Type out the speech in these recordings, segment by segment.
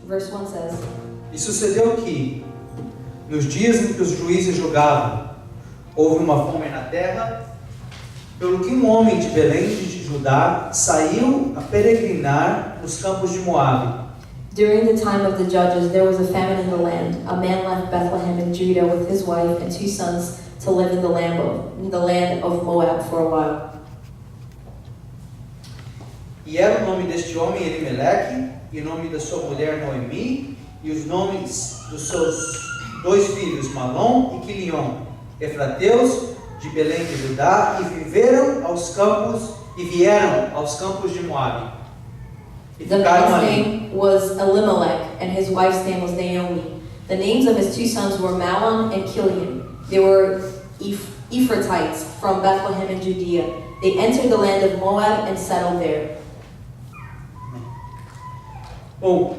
Verse 1 says, E sucedeu que, nos dias em que os juízes julgavam, houve uma fome na terra, pelo que um homem de Belém de Judá saiu a peregrinar nos campos de Moabe. During the time of the judges, there was a famine in the land. A man left Bethlehem in Judah with his wife and 2 sons to live in the land of Moab for a while. E era o nome deste homem Elimeleque, e o nome da sua mulher Noemi, e os nomes dos seus 2 filhos Malom e Quilion, efrateus de Belém de Judá, e vieram aos campos de Moabe. E The ficaram man's ali. name was Elimelech, and his wife's name was Naomi. The names of his 2 sons were Mahlon and Chilion. They were Ephrathites from Bethlehem in Judea. They entered the land of Moab and settled there. Bom,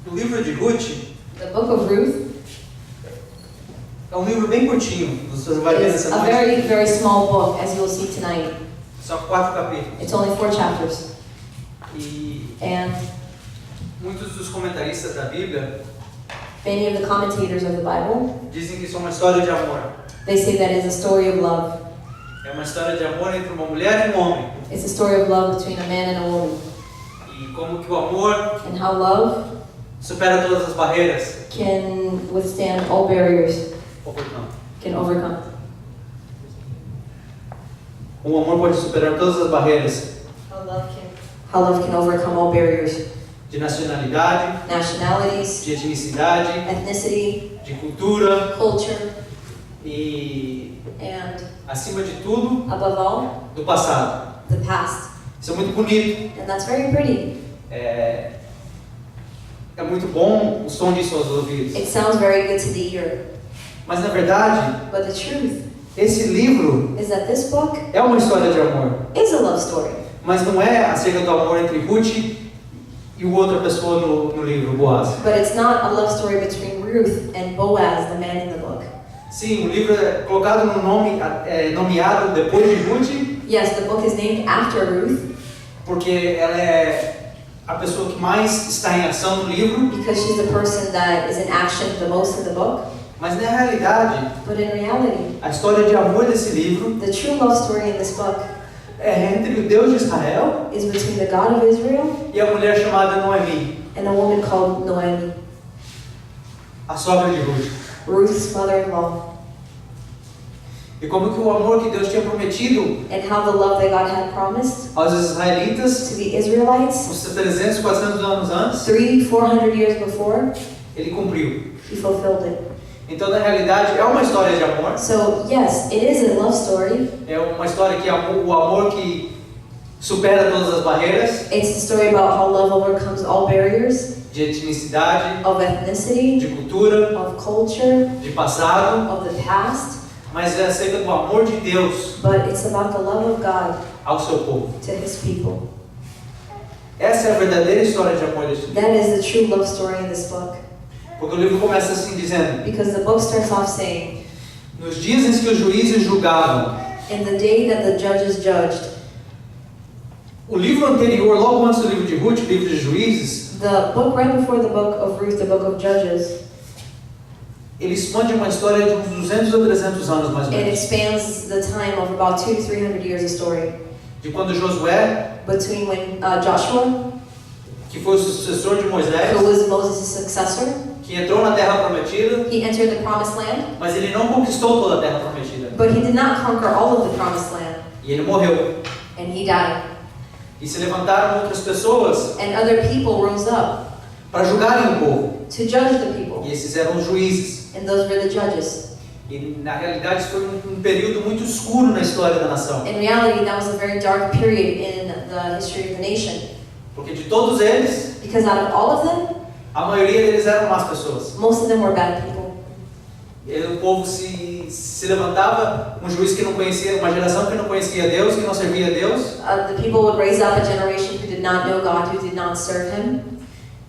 o livro de Rute The Book of Ruth é um livro bem curtinho, você vai ver is nessa a noite. very, very small book, as you will see tonight. São 4 capítulos. It's only 4 chapters. E And muitos dos comentaristas da Bíblia many of the commentators of the Bible, dizem que isso é uma história de amor. they say that it's a story of love. É uma história de amor entre uma mulher e um homem. It's a story of love between a man and a woman. E como que o amor And how love supera todas as barreiras. can withstand all barriers, Overcome. can overcome. O amor pode superar todas as barreiras How love can overcome all barriers. de nacionalidade, Nationalities, de etnicidade, ethnicity, de cultura culture, e, and acima de tudo, above all, do passado. the past. Isso é muito bonito. And that's very pretty. É muito bom o som disso aos ouvidos. It sounds very good to the ear. Mas na verdade, But the truth esse livro is that this book é uma história de amor. is a love story. Mas não é acerca do amor entre Ruth e outra pessoa no livro, Boaz. But it's not a love story between Ruth and Boaz, the man in the book. Sim, o livro é colocado no nome, nomeado depois de Ruth, Yes, the book is named after Ruth porque ela é a pessoa que mais está em ação no livro. because she's the person that is in action the most in the book. Mas na realidade, But in reality, a história de amor desse livro the true love story in this book é entre o Deus de Israel is between the God of Israel e a mulher chamada Noemi, and a woman called Noemi, a sogra de Ruth. Ruth's mother-in-law, E como que o amor que Deus tinha prometido and how the love that God had promised aos israelitas to the Israelites uns 300, 400 anos antes, 300-400 years before, ele cumpriu. He fulfilled it. Então, na realidade, é uma história de amor. So yes, it is a love story. É uma história que o amor que supera todas as barreiras It's the story about how love overcomes all barriers de etnicidade, of ethnicity, de cultura, of culture, de passado, of the past, mas é acerca do amor de Deus but it's about the love of God ao seu povo. to His people. Essa é a verdadeira história de amor deste livro. That is the true love story in this book. Porque o livro começa assim dizendo: Because the book starts off saying, nos dias em que os juízes julgavam. in the day that the judges judged. O livro anterior, logo antes do livro de Rute, o livro de Juízes, The book right before the book of Ruth, the book of Judges, ele expande uma história de uns 200 a 300 anos mais ou it menos. expands the time of about 200 to 300 years of story. De quando Josué, Between when Joshua, que foi o sucessor de Moisés, who was Moses' successor, que entrou na terra prometida, he entered the promised land, mas ele não conquistou toda a terra prometida. but he did not conquer all of the promised land, E ele morreu. and he died. E se levantaram outras pessoas And other people rose up para julgarem o povo. to judge the people, E esses eram os juízes. and those were the judges. E na realidade isso foi um período muito escuro na história da nação. In reality, that was a very dark period in the history of the nation, Porque de todos eles, because out of all of them, a maioria deles eram más pessoas. most of them were bad people. E o povo se levantava, um juiz que não conhecia, uma geração que não conhecia Deus, que não servia a Deus. The people would raise up a generation who did not know God, who did not serve Him.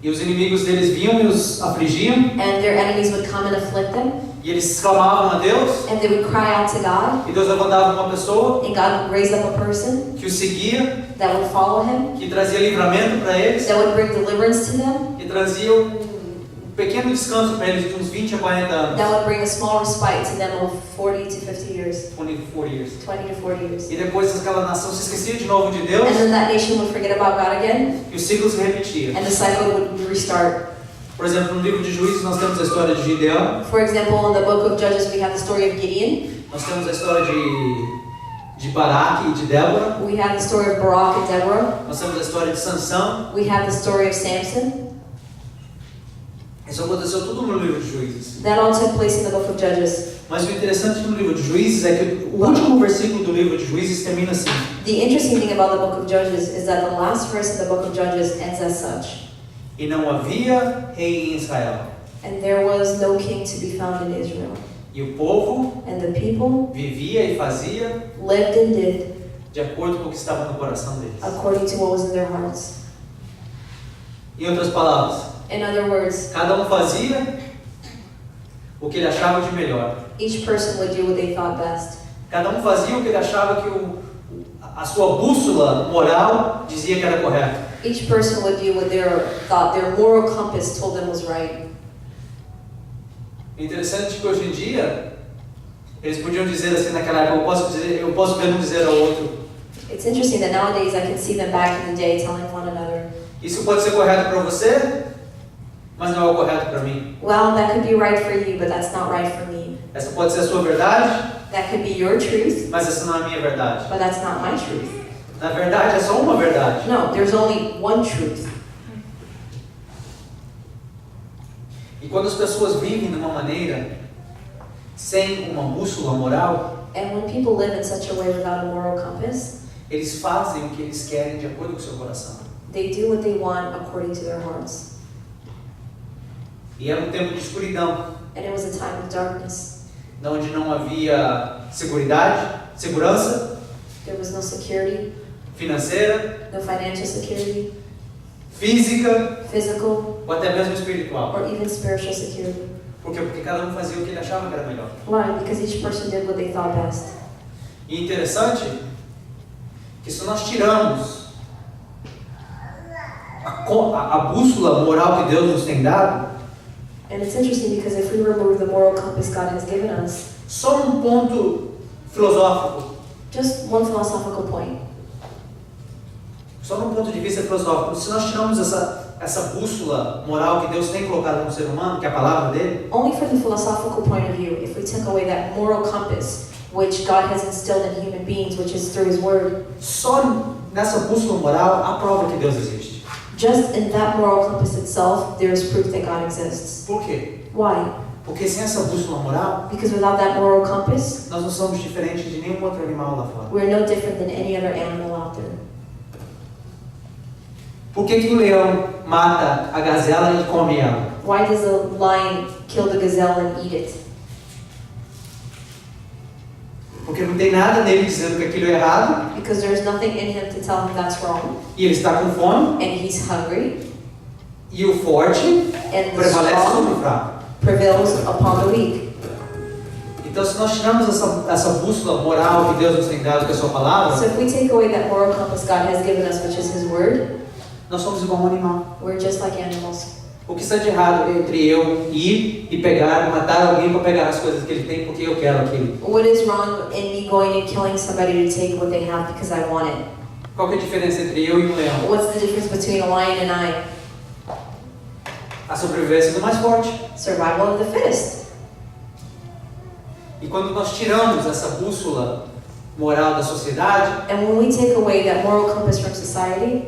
E os inimigos deles vinham e os afligiam. And their enemies would come and afflict them. E eles clamavam a Deus. And they would cry out to God. E Deus levantava uma pessoa. And God would raise up a person Que o seguia. that would follow him. Que trazia livramento para eles. That would bring deliverance to them. Que trazia pequeno descanso para eles de uns 20 a 40 anos. That would bring a small respite to them of 40 to 50 years. 20 to 40 years. 20 to 40 years. E depois aquela nação se esquecia de novo de Deus. And then that nation would forget about God again. E o ciclo se repetia. And the cycle would restart. Por exemplo, no livro de Juízes nós temos a história de Gideão. For example, in the book of Judges we have the story of Gideon. Nós temos a história de Baraque e de Débora. We have the story of Barak and Deborah. Nós temos a história de Sansão. We have the story of Samson. Isso aconteceu tudo no livro de Juízes. That all took place in the book of Judges. Mas o interessante no livro de Juízes é que o último versículo do livro de Juízes termina assim. The interesting thing about the book of Judges is that the last verse in the book of Judges ends as such. E não havia rei em Israel. And there was no king to be found in Israel. E o povo And the people vivia e fazia lived and did de acordo com o que estava no coração deles. according to what was in their hearts. Em outras palavras, In other words, cada um fazia o que ele achava de melhor. each person would do what they thought best. Cada um fazia o que ele achava que a sua bússola moral dizia que era correto. Each person would do what their moral compass told them was right. É interessante que hoje em dia eles podiam dizer assim naquela época, eu posso ver um dizer ao outro. It's interesting that nowadays I can see them back in the day telling one another, Isso pode ser correto para você, mas não é o correto para mim. well, that could be right for you, but that's not right for me. Essa pode ser a sua verdade, That could be your truth, mas essa não é a minha verdade. but that's not my truth. Na verdade, é só uma verdade. No, there's only one truth. E quando as pessoas vivem de uma maneira sem uma bússola moral, And when people live in such a way without a moral compass, eles fazem o que eles querem de acordo com o seu coração. they do what they want according to their hearts. E era um tempo de escuridão, And it was a time of darkness. onde não havia segurança There was no security, financeira, no financial security, física physical, ou até mesmo espiritual. or even spiritual security. Por quê? Porque cada um fazia o que ele achava que era melhor. Why? Because each person did what they thought best. E interessante que se nós tiramos a bússola moral que Deus nos tem dado, And it's interesting because if we remove the moral compass God has given us, só um ponto filosófico, just one philosophical point, só num ponto de vista filosófico, se nós tiramos essa bússola moral que Deus tem colocado no ser humano, que é a palavra dele, only from the philosophical point of view, if we took away that moral compass which God has instilled in human beings, which is through His Word, só nessa bússola moral há prova que Deus existe. just in that moral compass itself, there is proof that God exists. Por quê? Why? Porque sem essa bússola moral, Because without that moral compass, nós não somos diferentes de nenhum outro animal lá fora. we're no different than any other animal out there. Por que o leão mata a gazela e come ela? Why does a lion kill the gazelle and eat it? Porque não tem nada nele dizendo que aquilo é errado, Because there's nothing in him to tell him that's wrong, e ele está com fome, and he's hungry, e o forte and the prevalece sobre o strong fraco. prevails upon the weak. Então, se nós tiramos essa bússola moral que Deus nos tem dado, que é a sua palavra, So if we take away that moral compass God has given us, which is His Word, nós somos igual a um animal. we're just like animals. O que está de errado entre eu ir e pegar, matar alguém para pegar as coisas que ele tem porque eu quero aquilo? What is wrong in me going and killing somebody to take what they have because I want it? Qual que é a diferença entre eu e um leão? What's the difference between a lion and I? A sobrevivência do mais forte. Survival of the fittest. E quando nós tiramos essa bússola moral da sociedade, And when we take away that moral compass from society,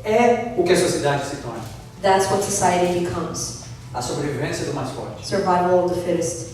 é o que a sociedade se torna. that's what society becomes. A sobrevivência do mais forte. Survival of the fittest.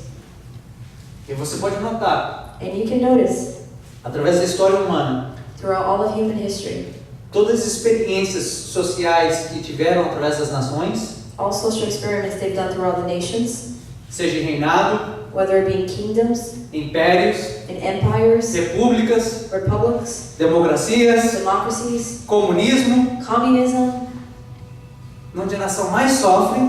E você pode notar, And you can notice, através da história humana, throughout all of human history, todas as experiências sociais que tiveram através das nações, all social experiments they've done throughout the nations, seja em reinado, whether it be in kingdoms, impérios, in empires, repúblicas, republics, democracias, democracies, comunismo, communism, onde a nação mais sofre,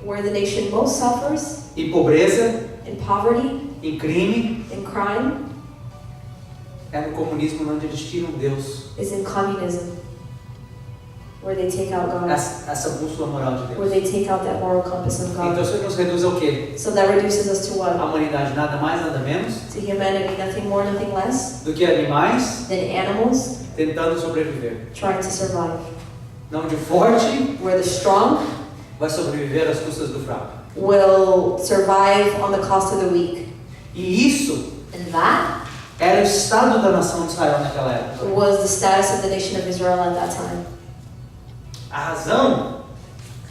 where the nation most suffers, em pobreza, in poverty, em crime, in crime, é no comunismo onde eles tiram Deus, is in communism, where they take out God, essa bússola moral de where Deus. they take out that moral compass of Então God. isso nos reduz ao quê? So that reduces us to A what? humanidade nada mais, nada menos To humanity, nothing more, nothing less do que animais than animals tentando sobreviver. trying to survive. Não de forte Where the strong vai sobreviver às custas do fraco. will survive on the cost of the weak. E isso And that era o estado da nação de Israel naquela época. was the status of the nation of Israel at that time. A razão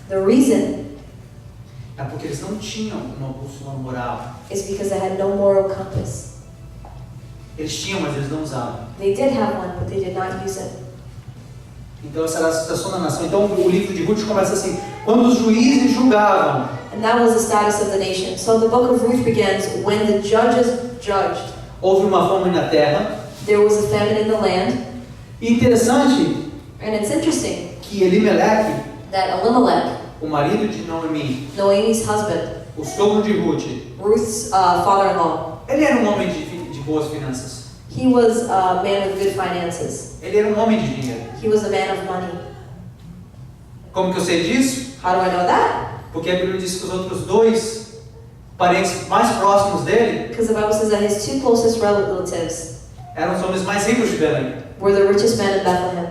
The reason é porque eles não tinham uma bússola moral. is because they had no moral compass. Eles tinham, mas eles não usavam. They did have one, but they did not use it. Então essa era a situação da nação. Então o livro de Rute começa assim: quando os juízes julgavam, And that was the status of the nation. So the book of Ruth begins, when the judges judged, houve uma fome na terra. there was a famine in the land. E interessante And it's interesting que Elimelec, that Elimelech, o marido de Noemi, Noemi's husband, o sogro de Rute, Ruth's father-in-law, ele era um homem de boas finanças. he was a man with good finances. Ele era um homem de dinheiro. He was a man of money. Como que eu sei disso? How do I know that? Porque a Bíblia diz que os outros dois parentes mais próximos dele Because the Bible says that his two closest relatives eram os homens mais ricos de Belém. were the richest men in Bethlehem.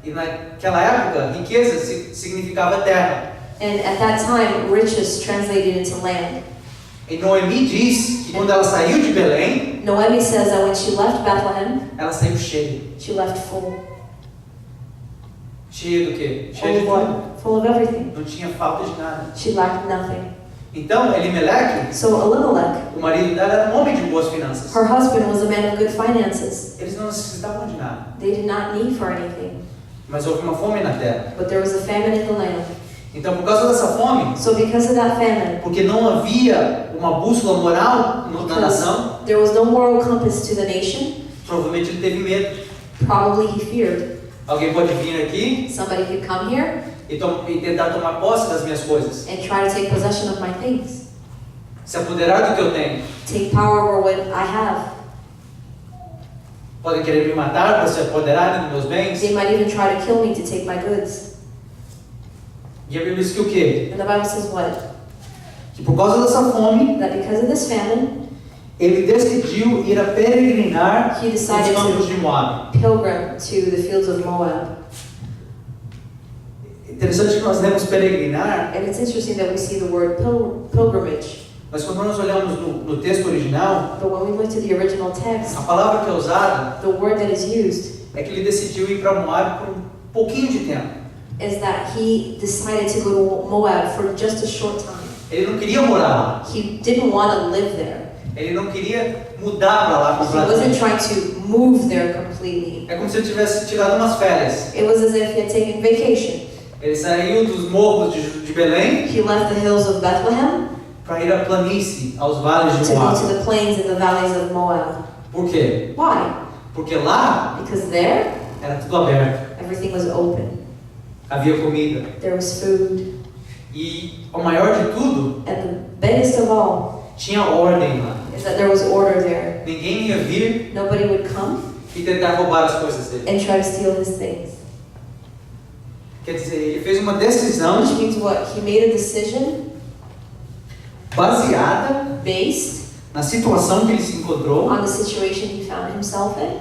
E naquela época, riqueza significava terra. And at that time, riches translated into land. E Noemi diz que quando ela saiu de Belém, Noemi says that when she left Bethlehem, ela saiu cheia. she left full. Cheia do quê? Full Cheia de of tudo. what? Full of everything. Não tinha falta de nada. She lacked nothing. Então, Elimelec, So Elimelech, o marido dela, era um homem de boas finanças. her husband, was a man of good finances. Eles não necessitavam de nada. They did not need for anything. Mas houve uma fome na terra. But there was a famine in the land. Então, por causa dessa fome, So because of that famine, porque não havia uma bússola moral na because nação, there was no moral compass to the nation, provavelmente ele teve medo. probably he feared. Alguém pode vir aqui Somebody could come here e tentar tomar posse das minhas coisas. and try to take possession of my things. Se apoderar do que eu tenho. Take power over what I have. Podem querer me matar para se apoderarem dos meus bens. They might even try to kill me to take my goods. E a Bíblia diz que o quê? And the Bible says what? Que por causa dessa fome, That because of this famine, ele decidiu ir a peregrinar he nos decided campos de to Moab. pilgrim to the fields of Moab. Interessante que nós lemos peregrinar, And it's interesting that we see the word pilgrimage. mas quando nós olhamos no texto original, But when we look to the original text, a palavra que é usada the word that is used é que ele decidiu ir para Moab por um pouquinho de tempo. is that he decided to go to Moab for just a short time. Ele não queria morar lá. He didn't want to live there. Ele não queria mudar para lá He wasn't completamente. trying to move there completely. É como se ele tivesse tirado umas férias. It was as if he had taken vacation. Ele saiu dos morros de Belém He left the hills of Bethlehem para ir à planície, aos vales de to go to Moab. the plains and the valleys of Moab. Por quê? Why? Porque lá Because there, era tudo aberto. everything was open. Havia comida. There was food. E o maior de tudo, And the biggest of all tinha ordem lá. is that there was order there. Ninguém ia vir Nobody would come e tentar roubar as coisas dele. and try to steal his things. Quer dizer, ele fez uma decisão Which means what? He made a decision baseada based na situação que ele se encontrou, on the situation he found himself in,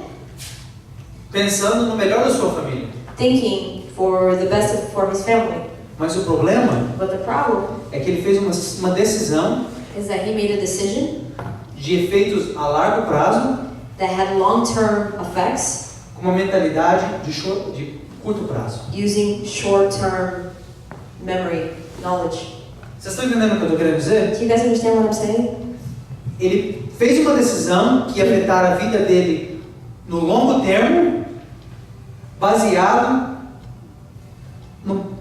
pensando no melhor da sua família. thinking for the best for his family. Mas o problema But the problem é que ele fez uma decisão is that he made a decision de efeitos a largo prazo, that had long-term effects com uma mentalidade de curto prazo. using short-term memory, knowledge. Vocês estão entendendo o que eu estou querendo dizer? Do you guys understand what I'm saying? Ele fez uma decisão que ia afetar a vida dele no longo termo, baseado num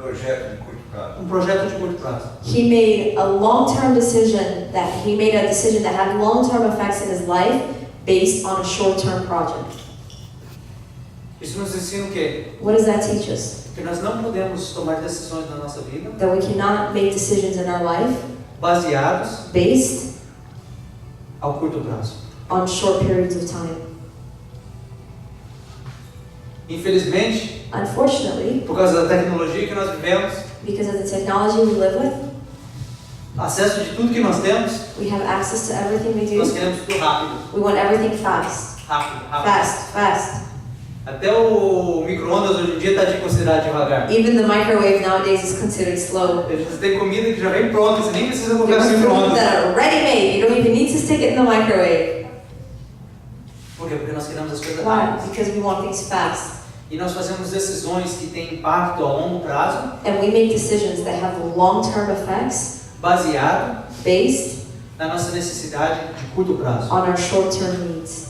Projeto de curto prazo. projeto de curto prazo. He made a long-term decision that had long-term effects in his life based on a short-term project. Isso nos ensina o quê? What does that teach us? Que nós não podemos tomar decisões na nossa vida That we cannot make decisions in our life baseados based ao curto prazo. on short periods of time. Infelizmente, Unfortunately, por causa da tecnologia que nós vivemos, because of the technology we live with, acesso de tudo que nós temos, we have access to everything we nós do. queremos tudo rápido, We want everything fast. rápido, rápido. Fast, fast. Até o micro-ondas hoje em dia está de considerar devagar. Even the microwave nowadays is considered slow. Você tem comida que já vem pronta, você nem precisa colocar no There's food micro-ondas. that are ready-made. You don't even need to stick it in the microwave. Por quê? Porque nós queremos as coisas Why? rápidas. Because we want things fast. E nós fazemos decisões que têm impacto a longo prazo, And we make decisions that have long-term effects baseado based na nossa necessidade de curto prazo. on our short-term needs.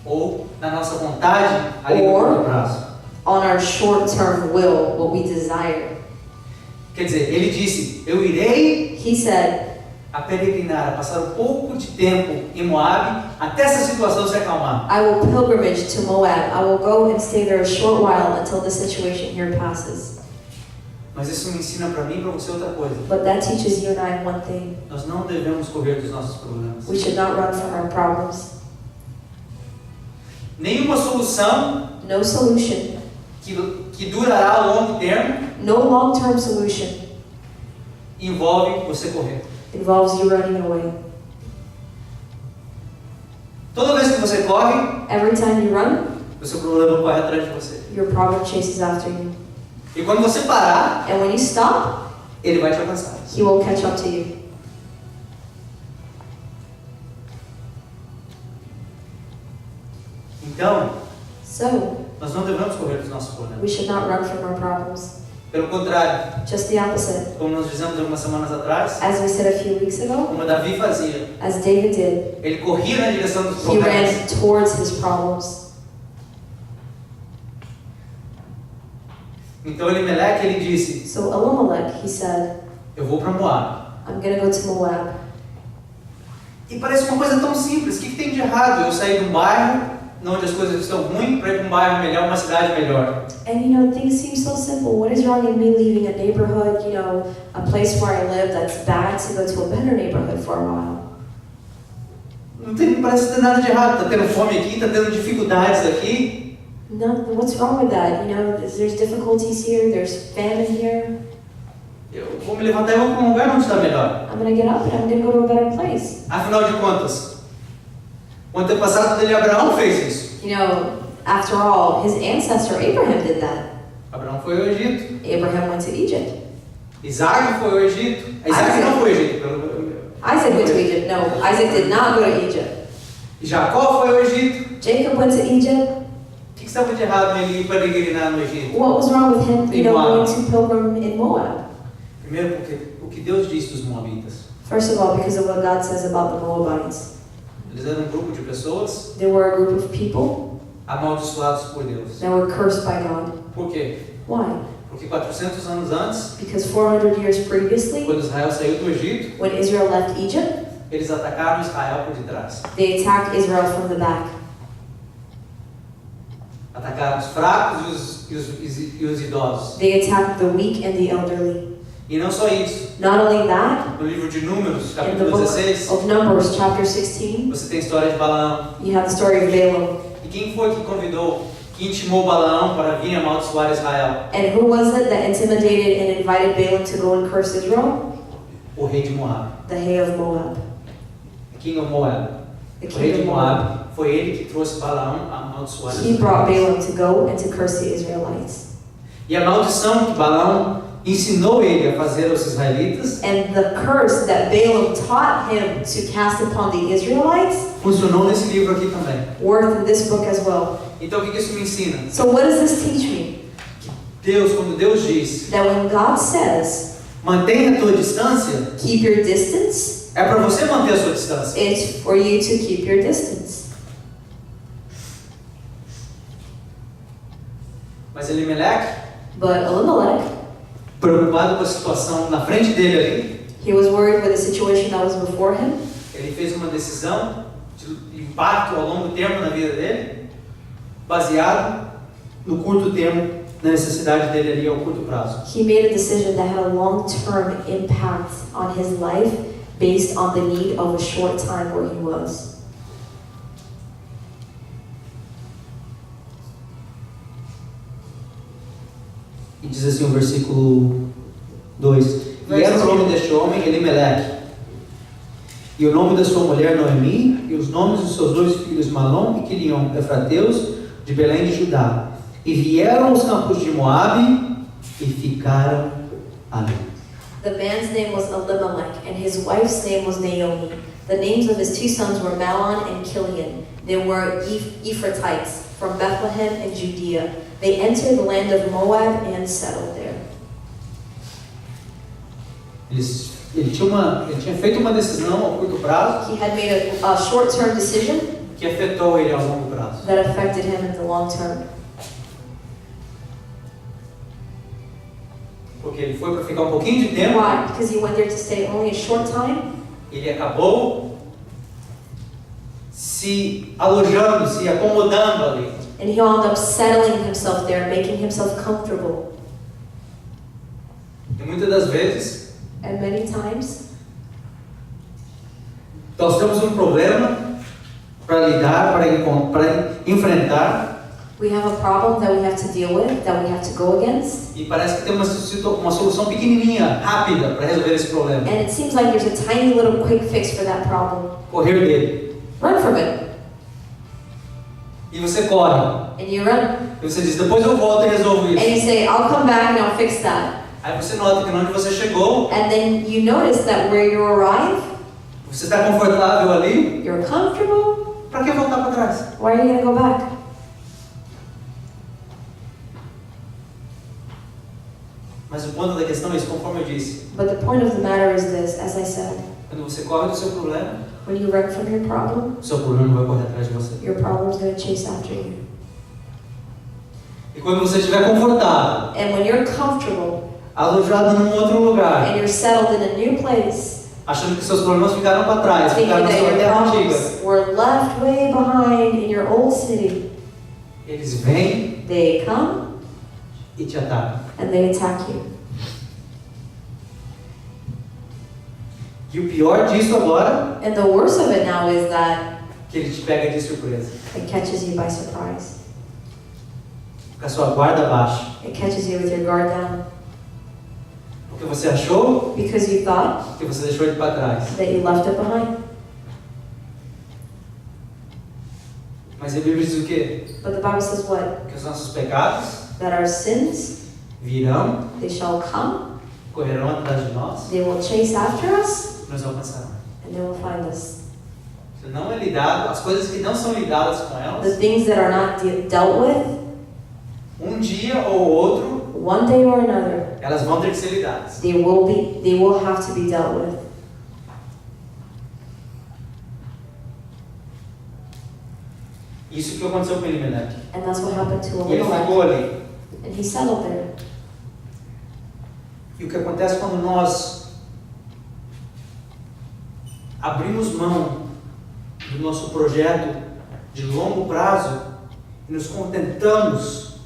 Ou na nossa vontade ali no Or- curto prazo. On our short-term will, what we desire. Quer dizer, ele disse, eu irei He said, a peregrinar, a passar um pouco de tempo em Moabe, até essa situação se acalmar. I will pilgrimage to Moab. I will go and stay there a short while until the situation here passes. Mas isso me ensina para mim e para você outra coisa. But that teaches you and I one thing. Nós não devemos correr dos nossos problemas. We should not run from our problems. Nenhuma solução No solution, que durará a longo termo no long-term solution envolve você correr. involves you running away. Toda vez que você corre, Every time you run, o seu problema corre atrás de você. your problem chases after you. E quando você parar, And when you stop, ele vai te alcançar. he will catch up to you. Então, So, nós não devemos correr dos nossos problemas. we should not run from our problems. Pelo contrário, Just the opposite. como nós dizemos algumas semanas atrás, As we said a few weeks ago, como Davi fazia, as David did, ele corria na direção dos he problemas. ran towards his problems. Então Elimelec, ele disse, So Elimelech, he said, eu vou para Moab. I'm going to go to Moab. E parece uma coisa tão simples, o que tem de errado? Eu sair de um bairro onde as coisas estão ruins para ir para um bairro melhor, uma cidade melhor. And you know, things seem so simple. What is wrong in me leaving a neighborhood, you know, a place where I live that's bad to go to a better neighborhood for a while? Não tem, parece que tem nada de errado, está tendo fome aqui, está tendo dificuldades aqui. No, what's wrong with that? You know, there's difficulties here, there's famine here. Eu vou me levantar e vou para um lugar onde está melhor. I'm going to get up and I'm going to go to a better place. Afinal de contas, o antepassado dele, Abraão, fez isso. You know, after all, his ancestor Abraham did that. Abraão foi ao Egito. Abraham went to Egypt. Isaac foi ao Egito. Isaac não foi ao Egito. Isaac went to Egypt. No, Isaac did not go to Egypt. Jacó foi ao Egito. Jacob went to Egypt. O que estava de errado nele ir peregrinar no Egito? What was wrong with him, you know, Moab. going to pilgrim in Moab? Primeiro, porque o que Deus disse dos Moabitas. First of all, because of what God says about the Moabites. Eles eram um grupo de pessoas They were a group of people amaldiçoados por Deus. that were cursed by God. Por quê? Why? Porque 400 anos antes, Because 400 years previously, quando Israel saiu do Egito, when Israel left Egypt, eles atacaram Israel por detrás. they attacked Israel from the back. Atacaram os fracos e os idosos. They attacked the weak and the elderly. E não só isso. Not only that, No livro de Números, in the capítulo book 16, of Numbers, chapter 16, você tem a história de Balaão. you have the story of Balaam. E quem foi que convidou, que intimou Balaão para vir amaldiçoar Israel? And who was it that intimidated and invited Balaam to go and curse Israel? O rei de Moab. The Hay of Moab. King of Moab. The O rei king de of Moab. Moab foi ele que trouxe Balaão a amaldiçoar He brought Israel. Balaam to go and to curse the Israelites. E a maldição que Balaão ensinou ele a fazer aos israelitas And the curse that Balaam taught him to cast upon the Israelites funcionou nesse livro aqui também. worked in this book as well. Então o que isso me ensina? So what does this teach me? Deus, quando Deus diz, That when God says, mantenha a tua distância, keep your distance, é para você manter a sua distância. it's for you to keep your distance. Mas Elimelec, But Elimelech, preocupado com a situação na frente dele ali, he was worried with the situation that was before him. ele fez uma decisão de impacto ao longo termo na vida dele, baseado no curto tempo, na necessidade dele ali ao curto prazo. He made a decision that had a long-term impact on his life based on the need of a short time where he was. E diz assim o versículo 2: E era o nome deste homem Elimeleque, e o nome da sua mulher Noemi, e os nomes dos seus 2 filhos Malom e Quilion, efrateus, de Belém de Judá. E vieram aos campos de Moabe e ficaram ali. The man's name was Elimelech, and his wife's name was Naomi. The names of his 2 sons were Mahlon and Chilion. They were Ephrathites from Bethlehem and Judea. They entered the land of Moab and settled there. Ele tinha feito uma decisão a curto prazo He had made a short-term decision que afetou ele a longo prazo. that affected him in the long term. Porque ele foi para ficar um pouquinho de tempo, Why? Because he went there to stay only a short time. ele acabou se alojando, se acomodando ali. And he wound up settling himself there, making himself comfortable. E muitas das vezes And many times, nós temos um problema para lidar, para enfrentar, we have a problem that we have to deal with, that we have to go against. e parece que tem uma solução pequenininha, rápida para resolver esse problema. And it seems like there's a tiny little quick fix for that problem. Correr dele. Run from it. E você corre. And you run. E você diz, depois eu volto e resolvo And you isso. say, I'll come back and I'll fix that. Aí você nota que onde você chegou, And then you notice that where you arrive, você está confortável ali, you're comfortable. para que voltar para trás? Why are you going to go back? Mas o ponto da questão é isso, conforme eu disse. But the point of the matter is this, as I said, Quando você corre do seu problema, when you run from your problem, o seu problema vai correr atrás de você. your problem's going to chase after you. E quando você estiver confortável, And when you're comfortable alojado num outro lugar, and you're settled in a new place, achando que seus problemas ficaram para trás, thinking ficaram na that sua your terra antiga, problems were left way behind in your old city, eles vêm they come e te atacam. and they attack you. E o pior disso agora, And the worst of it now is that que ele te pega de surpresa. it catches you by surprise. Com a sua guarda baixa. It catches you with your guard down. Porque você achou Because you thought que você deixou ele para trás. that you left it behind. Mas a Bíblia diz o quê? But the Bible says what? Que os nossos pecados That our sins, virão, they shall come, correrão atrás de nós they will chase after us, e nos alcançarão. and they will find us. Se não é lidado, as coisas que não são lidadas com The elas, things that are not dealt with, um dia ou outro, one day or another, elas vão ter que ser lidadas. they will have to be dealt with. Isso que aconteceu com Elimelec. And that's what happened to E ele ficou Elimelech. ali. And he settled there. E o que acontece quando nós abrimos mão do nosso projeto de longo prazo e nos contentamos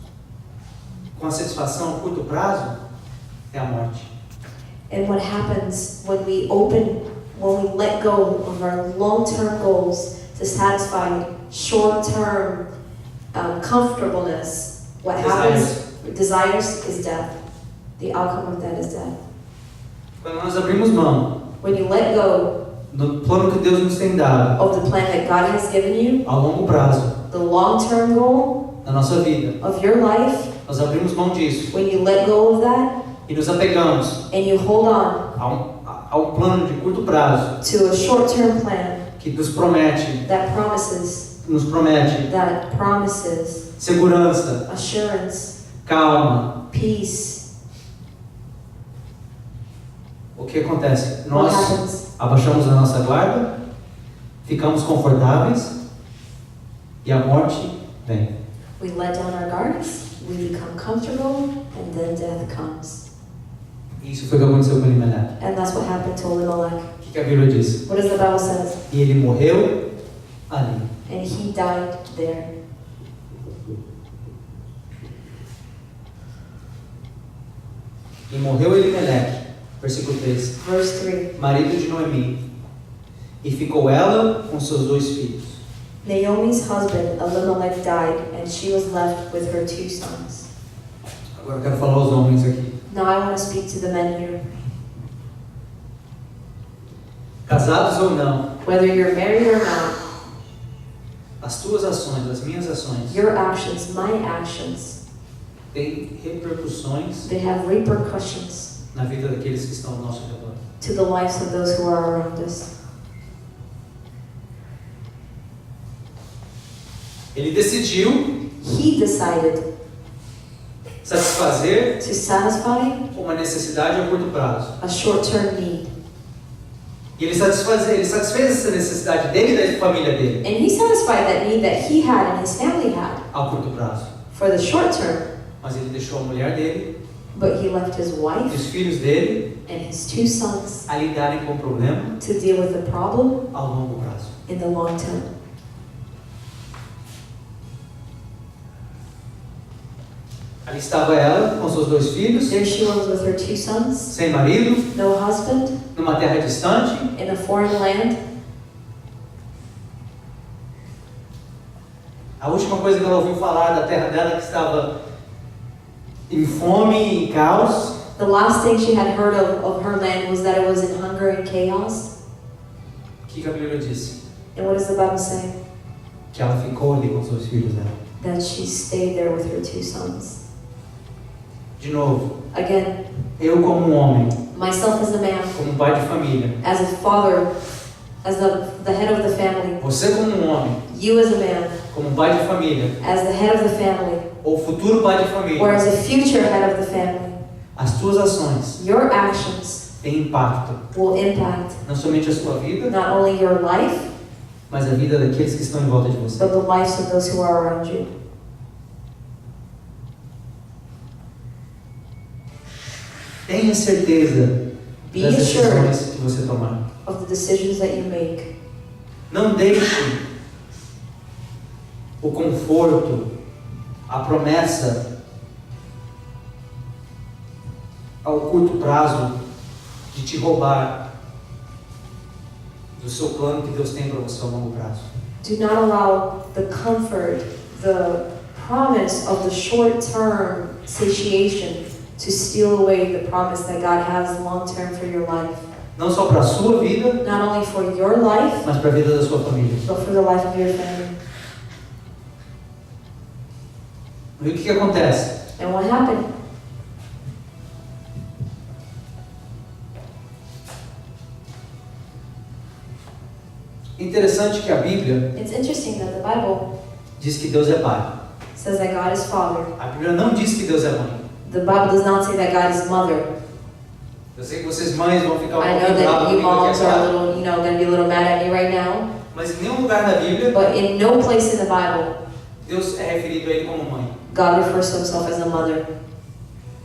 com a satisfação a curto prazo, é a morte. And what happens when we let go of our long-term goals to satisfy short-term comfortableness, what happens, desires is death. The outcome of that is death. Quando nós abrimos mão When you let go do plano que Deus nos tem dado of the plan that God has given you, a longo prazo the long-term goal na nossa vida, of your life, nós abrimos mão disso when you let go of that e nos apegamos and you hold on a um plano de curto prazo to a short-term plan que nos promete, that promises segurança, assurance, calma. peace, O que acontece? what Nós happens? abaixamos a nossa guarda, ficamos confortáveis e a morte vem. We let down our guards, we become comfortable, and then death comes. Isso foi o que aconteceu com Elimelec. And that's what happened to Elimelech. O que a Bíblia diz? What does the Bible says? E ele morreu ali. And he died there. E morreu Elimeleque, versículo 3, Verse 3. marido de Noemi, e ficou ela com seus 2 filhos. Naomi's husband Elimelech died, and she was left with her 2 sons. Agora eu quero falar aos homens aqui. Now I want to speak to the men here. Casados ou não, Whether you're married or not, as tuas ações, as minhas ações, your actions, my actions, têm repercussões they have repercussions na vida daqueles que estão ao nosso redor. to the lives of those who are around us. Ele decidiu He decided satisfazer to satisfy uma necessidade a curto prazo. a short-term need. E ele satisfez essa necessidade dele e da família dele And he satisfied that need that he had and his family had a curto prazo. for the short term, Mas ele deixou a mulher dele but he left his e wife os filhos dele and his 2 sons a lidarem com o problema to deal with the problem ao longo prazo. in the long term. Ali estava ela com seus 2 filhos, There she was with her 2 sons, sem marido, no husband, numa terra distante. in a foreign land. A última coisa que ela ouviu falar da terra dela, que estava em fome e caos. The last thing she had heard of her land was that it was in hunger and chaos. O que a Bíblia disse? And what does the Bible say? Que ela ficou ali com seus filhos dela. That she stayed there with her 2 sons. De novo, Again, eu como um homem, myself as a man, como pai de família, as a father, as the head of the family, você como um homem, you as a man, como pai de família, as the head of the family, ou futuro pai de or família, as a future head of the family, as tuas ações your actions têm impacto, will impact não somente a sua vida, not only your life, mas a vida daqueles que estão em volta de você. but the lives of those who are around you. Tenha certeza Be das assured decisões que você tomar. of the decisions that you make. Não deixe o conforto, a promessa ao curto prazo de te roubar do seu plano que Deus tem para você ao longo prazo. Do not allow the comfort, the promise of the short-term satiation to steal away the promise that God has long-term for your life. Não só para a sua vida, Not only for your life, mas para a vida da sua família. but for the life of your family. E o que acontece? And what happened? Interessante que a Bíblia It's interesting that the Bible diz que Deus é Pai. says that God is Father. A Bíblia não diz que Deus é Mãe. The Bible does not say that God is Mother. Eu sei que vocês mães vão ficar I know pouquinho bravas that you comigo moms aqui are a agora. little, going to be a little mad at me right now. Mas em nenhum lugar da Bíblia But in no place in the Bible, Deus é referido a Ele como mãe. God refers to himself as a mother.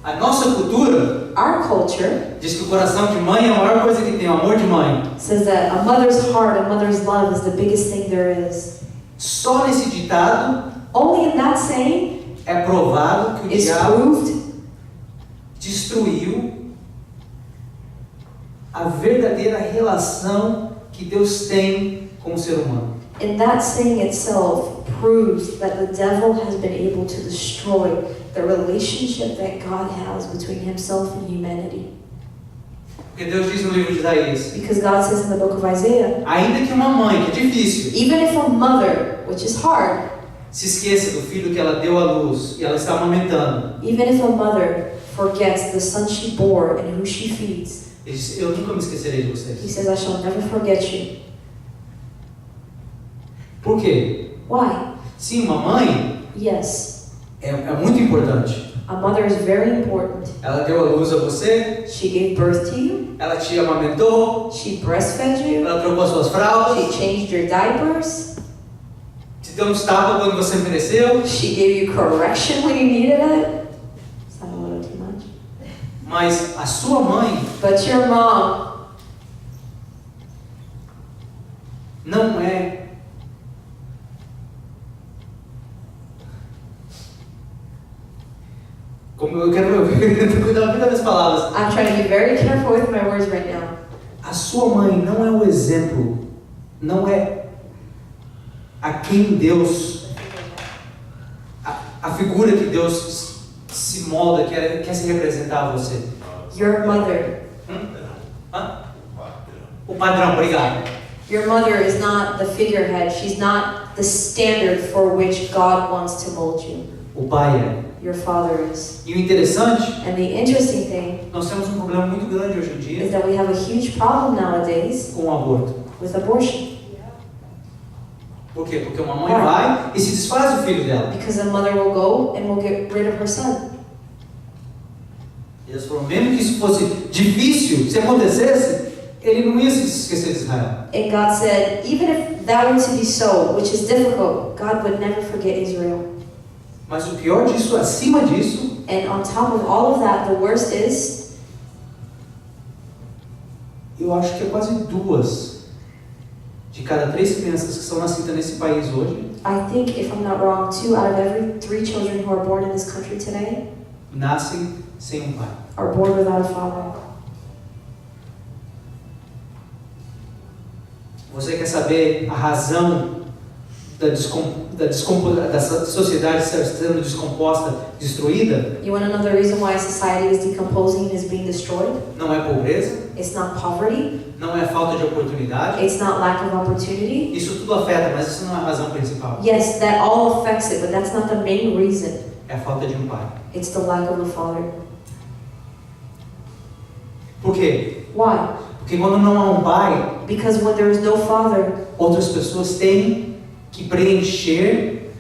A nossa cultura Our culture diz que o coração de mãe é a maior coisa que tem, o amor de mãe. says that a mother's heart, a mother's love is the biggest thing there is. Só nesse ditado Only in that saying é provado que o is diabo proved destruiu a verdadeira relação que Deus tem com o ser humano. in that saying itself proves that the devil has been able to destroy the relationship that God has between himself and humanity. Porque Deus diz no livro de Isaías, Because God says in the book of Isaiah, ainda que uma mãe, que é difícil, even if a mother, which is hard, se esqueça do filho que ela deu à luz e ela está amamentando, even if a mother forgets the son she bore and who she feeds, ele diz, eu nunca me esquecerei de he vocês. says, I shall never forget you. Por quê? Why? Sim, uma mãe Yes, é muito importante. a mother is very important. Ela deu à luz a você, She gave birth to you, ela te amamentou, she breastfed you, ela trocou as suas she fraldas, changed your diapers, te deu uns tapas quando você mereceu, she gave you correction when you needed it. Is that a little too much? mas a sua mãe But your mom não é Como eu quero cuidar muito das minhas palavras. I'm trying to be very careful with my words right now. A sua mãe não é o exemplo, não é a quem Deus, a figura que Deus se molda, quer se representar a você. Your mother. O padrão, obrigado. Your mother is not the figurehead. She's not the standard for which God wants to mold you. O pai é. Your father is. E o interessante, And the interesting thing nós temos um problema muito grande hoje em is dia that we have a huge problem nowadays com o aborto. with abortion. Por quê? Porque uma mãe vai e se desfaz do filho dela. Because a mother will go and will get rid of her son. E eles falaram, mesmo que isso fosse difícil, se acontecesse, ele não ia se esquecer de Israel. And God said, even if that were to be so, which is difficult, God would never forget Israel. Mas o pior disso, acima disso, And on top of all of that, the worst is, eu acho que é quase 2 de cada 3 crianças que são nascidas nesse país hoje, I think, if I'm not wrong, 2 out of every 3 children who are born in this country today nascem sem um pai. are born without a father. Você quer saber a razão da sociedade sendo descomposta, destruída? You want to know the reason why society is decomposing and is being destroyed? Não é pobreza, It's not poverty. não é falta de oportunidade. It's not lack of opportunity. Isso tudo afeta, mas isso não é a razão principal. Yes, that all affects it, but that's not the main reason. É a falta de um pai. It's the lack of a father. Por quê? Why? Porque quando não há um pai, Because when there is no father, outras pessoas têm que preencher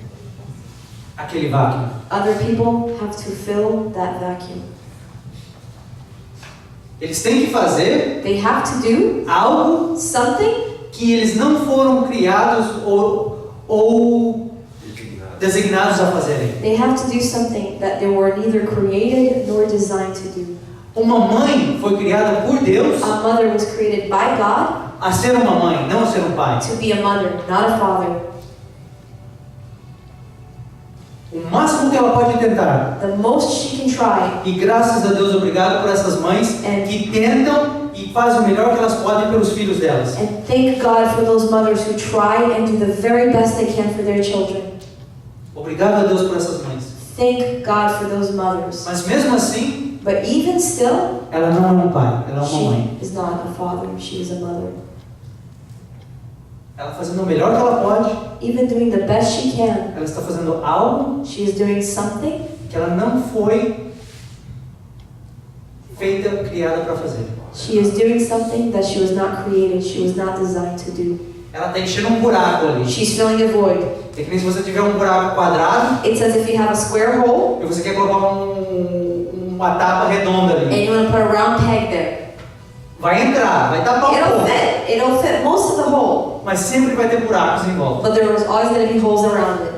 aquele vácuo. other people have to fill that vacuum. Eles têm que fazer They have to do algo something que eles não foram criados ou designados a fazerem. They have to do something that they were neither created nor designed to do. Uma mãe foi criada por Deus A mother was created by God a ser uma mãe, não a ser um pai. to be a mother, not a father. O máximo que ela pode tentar. The most she can try, E graças a Deus, obrigado por essas mães que tentam e fazem o melhor que elas podem pelos filhos delas. and thank God for those mothers who try and do the very best they can for their children. Obrigado a Deus por essas mães. Thank God for those mothers. Mas mesmo assim, But even still, ela não é um pai, ela é uma mãe. she is not a father, she is a mother. Ela fazendo o melhor que ela pode, Even doing the best she can, ela está fazendo algo she is doing something que ela não foi feita, criada para fazer. She is doing something that she was not created, she was not designed to do. Ela está enchendo um buraco ali. She's filling a void. É que nem se você tiver um buraco quadrado It's as if you have a square hole e você quer colocar uma tapa redonda and ali. you want to put a round peg there. Vai entrar, vai tapar um pouco, It'll fit most of the hole, mas sempre vai ter buracos em volta. but there was always going to be holes around it.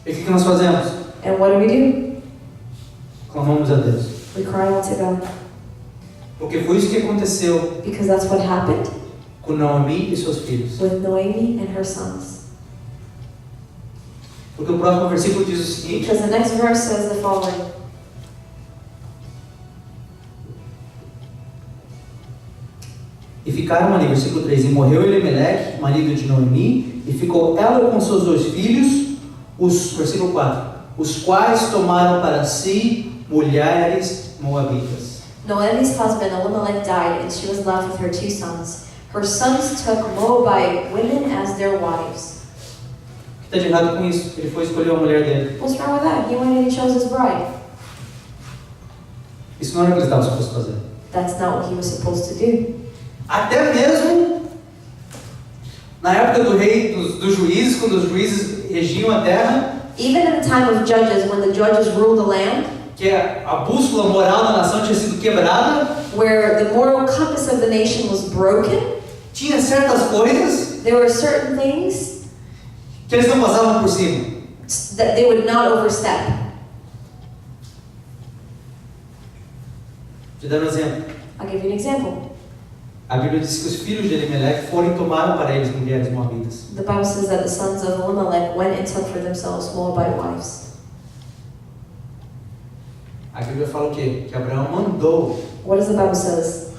E o que nós fazemos? And what do? Clamamos a Deus. We cry out to God. Porque foi isso que aconteceu Because that's what happened com Naomi e seus filhos. with Noemi and her sons. Porque o próximo versículo diz o seguinte: Because the next verse says the following. E ficaram ali, versículo 3, e morreu Elimeleque, marido de Noemi, e ficou ela com seus 2 filhos, versículo 4, os quais tomaram para si mulheres moabitas. Noemi's husband Elimelech died, and she was left with her 2 sons. Her sons took Moabite women as their wives. O que está de errado com isso? Ele foi escolher a mulher dele. What's wrong with that? He went and he chose his bride. Isso não era o que ele estava suposto fazer. That's not what he was supposed to do. Até mesmo na época dos juízes, quando os juízes regiam a terra, Even in the time of Judges, when the judges ruled the land, que a bússola moral da nação tinha sido quebrada, where the moral compass of the nation was broken, tinha certas coisas there were certain things que eles não passavam por cima. that they would not overstep. Te dando um exemplo. I'll give you an example. A Bíblia diz que os filhos de Elimelec foram e tomaram para eles mulheres moabitas. The Bible says that the sons of Elimelech went and took for themselves Moabite wives. A Bíblia fala o quê? Que Abraão mandou What does the Bible says?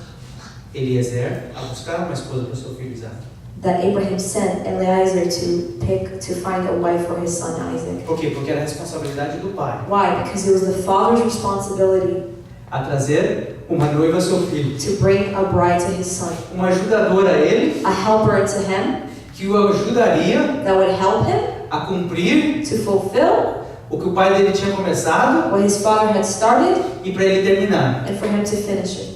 Eliezer a buscar uma esposa para o seu filho Isaac. That Abraham sent Eliezer to find a wife for his son Isaac. Por quê? Porque era a responsabilidade do pai Why? Because it was the father's responsibility a trazer uma noiva a seu filho, to bring a bride to his son. uma ajudadora a ele, A helper to him que o ajudaria that would help him a cumprir to fulfill o que o pai dele tinha começado what his father had started e para ele terminar. and for him to finish it.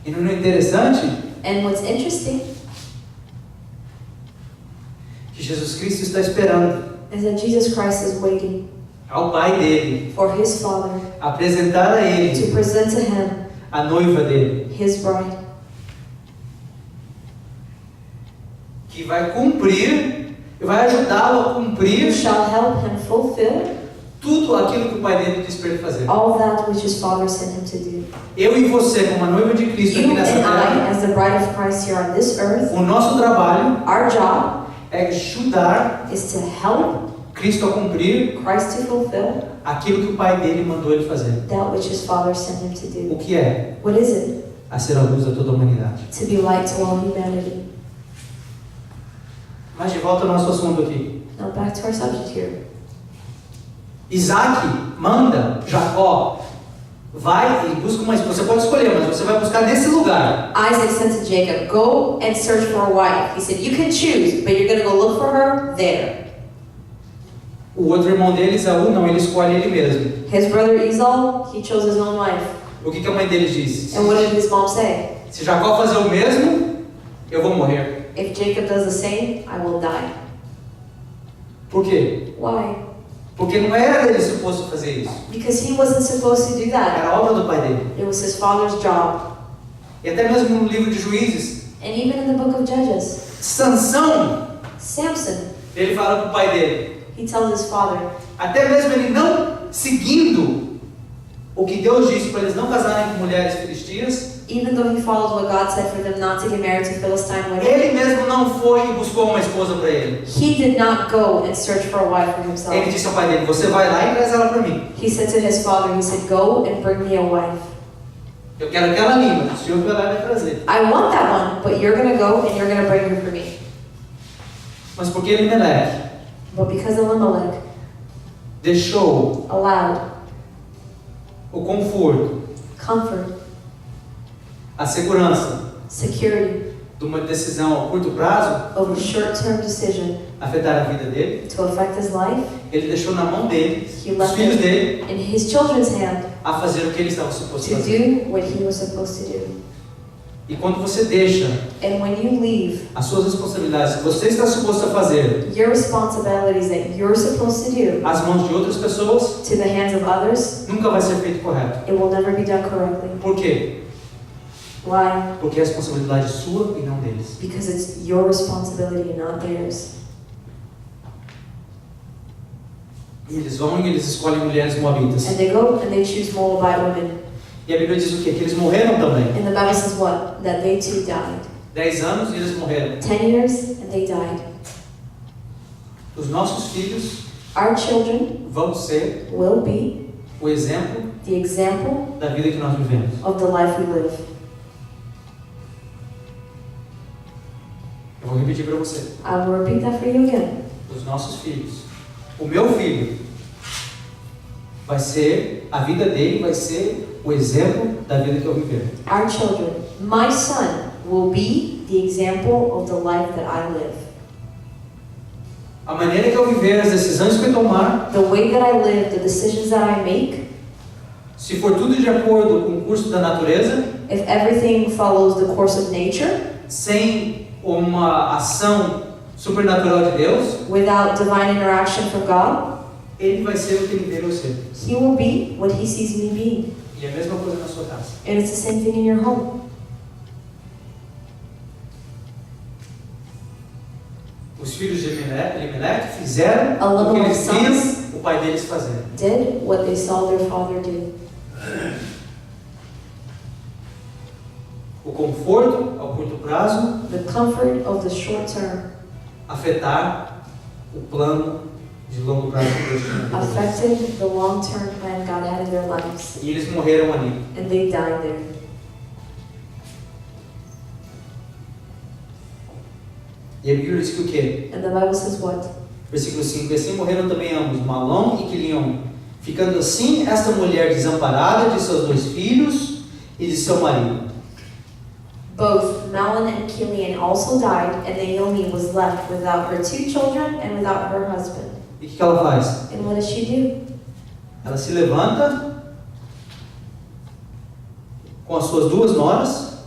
E não é interessante And what's interesting que Jesus Cristo está esperando is that Jesus Christ is waiting ao pai dele for his father apresentar a ele to present to him a noiva dele, his bride, que vai cumprir e vai ajudá-lo a who cumprir shall help him fulfill tudo aquilo que o pai dele disse para ele fazer. all that which his father sent him to do. Eu e você, como a noiva de Cristo You aqui nessa and I, terra, as the bride of Christ here on this earth, o nosso trabalho our job é ajudar is to help Cristo a cumprir Christ to fulfill aquilo que o pai dele mandou ele fazer. that which his father sent him to O do. que é? What is it? A ser a luz a toda a humanidade. To be light to all humanity. Mas de volta ao nosso assunto aqui. Now back to our subject here. Isaac manda Jacó, vai e busca uma esposa. Você pode escolher, mas você vai buscar nesse lugar. Isaac said to Jacob, go and search for a wife. He said, you can choose, but you're going to go look for her there. O outro irmão dele, Esaú, não, ele escolhe ele mesmo. His brother Esau, he chose his own wife. O que a mãe dele disse? And what did his mom say? Se Jacó fazer o mesmo, eu vou morrer. If Jacob does the same, I will die. Por quê? Why? Porque não era ele suposto fazer isso. Because he wasn't supposed to do that. Era a obra do pai dele. It was his father's job. E até mesmo no livro de Juízes, And even in the book of Judges, Sansão, Samson, ele fala para o pai dele, he tells his father, até mesmo ele não seguindo o que Deus disse para eles não casarem com mulheres filistias, even though he followed what God said for them not to get married to Philistine women, ele mesmo não foi e buscou uma esposa para ele. he did not go and search for a wife for himself. Ele disse ao pai dele, você vai lá e traz ela para mim. He said to his father, he said, go and bring me a wife. Eu quero aquela língua, o Senhor vai lá e vai trazer. I want that one, but you're going to go and you're going to bring her for me. Mas porque Elimelec But because Elimelech deixou allowed o conforto, comfort, a segurança security, de uma decisão a curto prazo of a short-term decision afetar a vida dele, to affect his life, ele deixou na mão dele, he os left filhos it dele, in his children's hand a fazer o que ele estava suposto to fazer. do what he was supposed to do. E quando você deixa And when you leave as suas responsabilidades que você está suposto a fazer your responsibilities that you're supposed to do às mãos de outras pessoas, to the hands of others, nunca vai ser feito correto. it will never be done correctly. Por quê? Why? Porque é a responsabilidade sua e não deles. Because it's your responsibility and not theirs. E eles vão e eles escolhem mulheres moabitas. And they go and they choose Moabite women. E a Bíblia diz o quê? Que eles morreram também. And the Bible says what? That they too died. 10 anos e eles morreram. 10 years and they died. Os nossos filhos Our children vão ser will be o exemplo the example da vida que nós vivemos. of the life we live. Eu vou repetir para você. I will repeat that for you again. Os nossos filhos. O meu filho vai ser, a vida dele vai ser o exemplo da vida que eu viver. Our children, my son, will be the example of the life that I live. A maneira que eu viver, as decisões que eu tomar, The way that I live, the decisions that I make, se for tudo de acordo com o curso da natureza, if everything follows the course of nature, sem uma ação supernatural de Deus, without divine interaction from God, ele vai ser o que ele deve ser. he will be what he sees me being. E é a mesma coisa na sua casa. And it's the same thing in your home. Os filhos de Elimelec fizeram o que eles viam o pai deles fazer. Did what they saw their father do. conforto ao curto prazo the comfort of the short term afetar o plano de longo prazo que Deus tinha na vida deles. affected the long-term plan God had in their lives, E eles morreram ali. and they died there. E a Bíblia diz que o quê? And the Bible says what? Versículo 5. E assim morreram também ambos, Malom e Quilion, ficando assim esta mulher desamparada de seus 2 filhos e de seu marido. Both Mahlon and Chilion also died, and Naomi was left without her 2 children and without her husband. E o que ela faz? And what does she do? Ela se levanta com as suas 2 noras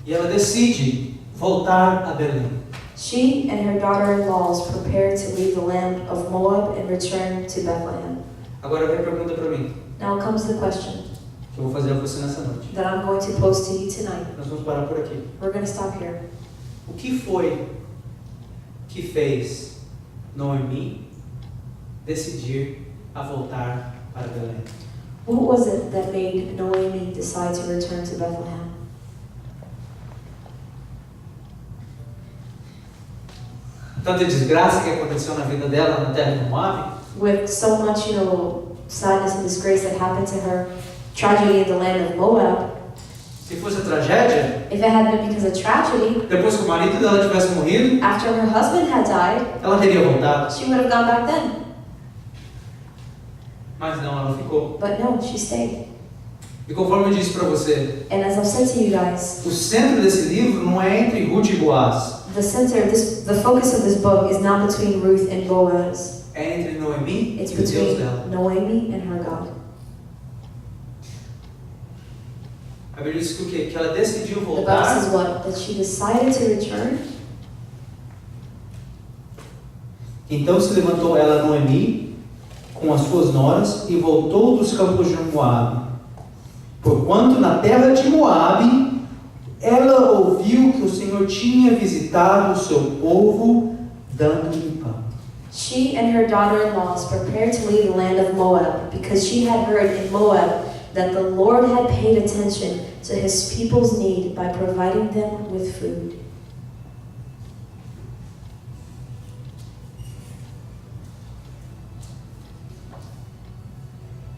e ela decide voltar a Belém. She and her daughter-in-laws prepared to leave the land of Moab and return to Bethlehem. Agora vem a pergunta para mim, Now comes the question que eu vou fazer a você nessa noite. that I'm going to pose to you tonight. Nós vamos parar por aqui. We're going to stop here. O que foi que fez Noemi decidir a voltar para Belém? What was it that made Noemi decide to return to Bethlehem? Tanta desgraça que aconteceu na vida dela na terra de Moab, With so much, sadness and disgrace that happened to her, tragedy in the land of Moab, se fosse a tragédia, if it had been because of tragedy, depois que o marido dela tivesse morrido, after her husband had died, ela teria voltado. she would have gone back then. Mas não, ela ficou. But no, she stayed. E conforme eu disse para você, And as I've said to you guys, o centro desse livro não é entre Ruth e Boaz, the focus of this book is not between Ruth and Boaz. é entre Noemi It's e o Deus between dela. Noemi and her God. A Bíblia diz que o quê? Que ela decidiu The Bible voltar. says what? That she decided to return. Então se levantou ela, Noemi, com as suas noras, e voltou dos campos de Moabe. Porquanto na terra de Moabe, ela ouviu que o Senhor tinha visitado o seu povo, dando-lhe pão. She and her daughter-in-laws prepared to leave the land of Moab because she had heard in Moab that the Lord had paid attention to his people's need by providing them with food.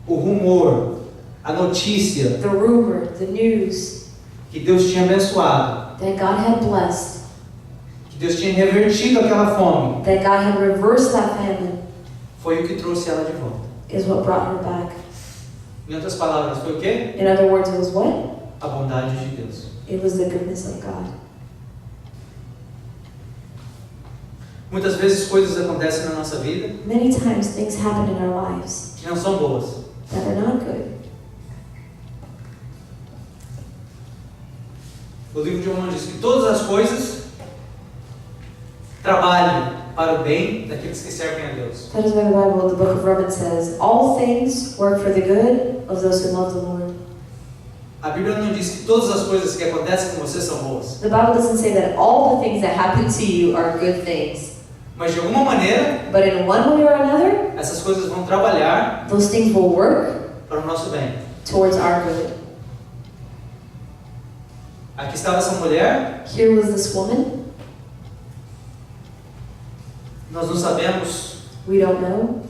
O rumor, a notícia The rumor, the news que Deus tinha abençoado, that God had blessed, que Deus tinha revertido aquela fome, that God had reversed that famine, foi o que trouxe ela de volta. is what brought her back. Em outras palavras, foi o quê? In other words, it was what? A bondade de Deus. It was the goodness of God. Muitas vezes coisas acontecem na nossa vida Many times things happen in our lives que não são boas. that are not good. O livro de Romano diz que todas as coisas trabalham para o bem daqueles que servem a Deus. That is why the Bible, the Book of Romans says, all things work for the good of those who love the Lord. A Bíblia não diz que todas as coisas que acontecem com você são boas, The Bible doesn't say that all the things that happen to you are good things. mas de alguma maneira But in one way or another, essas coisas vão trabalhar those things will work para o nosso bem. towards our good. Aqui estava essa mulher, Here was this woman. nós não sabemos We don't know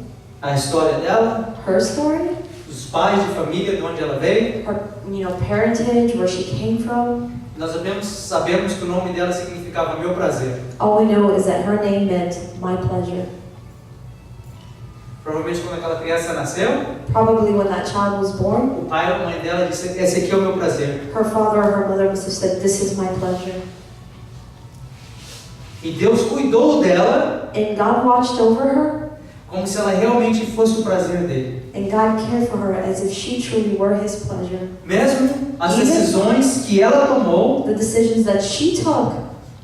a história dela, her story, dos pais, de família, de onde ela veio. her, parentage, where she came from. Nós sabemos que o nome dela significava meu prazer. All we know is that her name meant my pleasure. Provavelmente quando aquela criança nasceu, Probably when that child was born, o pai ou a mãe dela disse: esse aqui é o meu prazer. her father or her mother must have said, this is my pleasure. E Deus cuidou dela And God watched over her, como se ela realmente fosse o prazer dele. and God cared for her as if she truly were His pleasure. Mesmo as decisões que ela tomou, The decisions that she took,